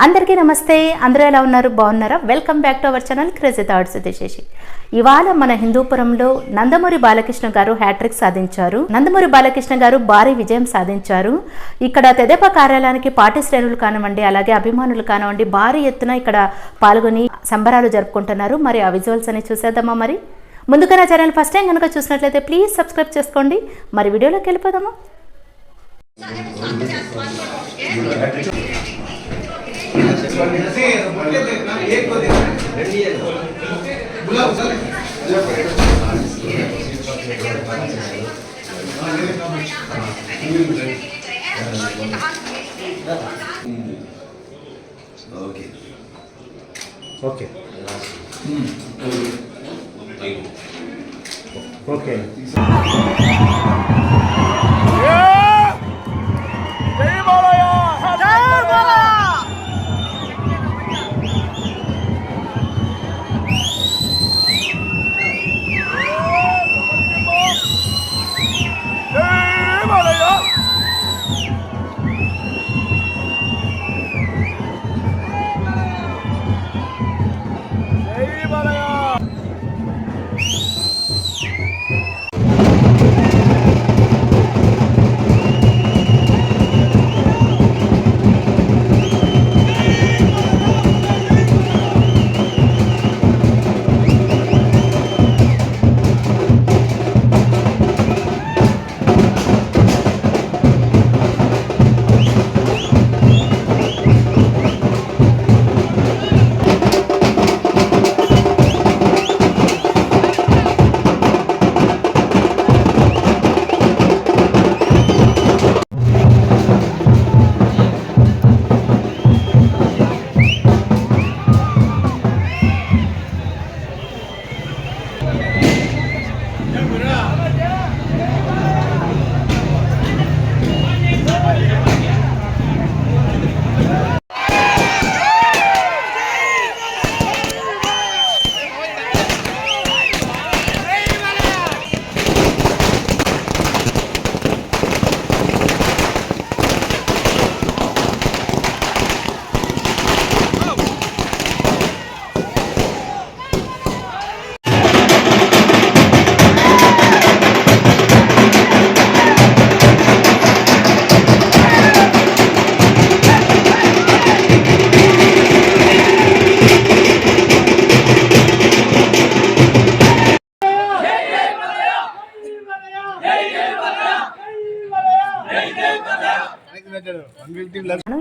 అందరికీ నమస్తే. అందరూ ఎలా ఉన్నారు? బాగున్నారా? Welcome back to our channel crazy thoughts with. ఇవాళ మన హిందూపురంలో నందమూరి బాలకృష్ణ గారు హ్యాట్రిక్ సాధించారు. నందమూరి బాలకృష్ణ గారు భారీ విజయం సాధించారు. ఇక్కడ తెదేపా కార్యాలయానికి పార్టీ శ్రేణులు కానివ్వండి, అలాగే అభిమానులు కానివ్వండి, భారీ ఎత్తున ఇక్కడ పాల్గొని సంబరాలు జరుపుకుంటున్నారు. మరి ఆ విజువల్స్ అని చూసేద్దామా? మరి ముందుగా నా ఛానల్ ఫస్ట్ టైం కనుక చూసినట్లయితే ప్లీజ్ సబ్స్క్రైబ్ చేసుకోండి. మరి వీడియోలోకి వెళ్ళిపోదామా? ఓకే ఓకే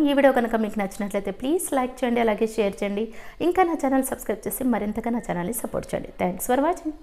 ఈ వీడియో కనుక మీకు నచ్చినట్లయితే ప్లీజ్ లైక్ చేయండి, అలాగే షేర్ చేయండి. ఇంకా నా ఛానల్ సబ్స్క్రైబ్ చేసి మరింతగా నా ఛానల్ని సపోర్ట్ చేయండి. Thanks for watching.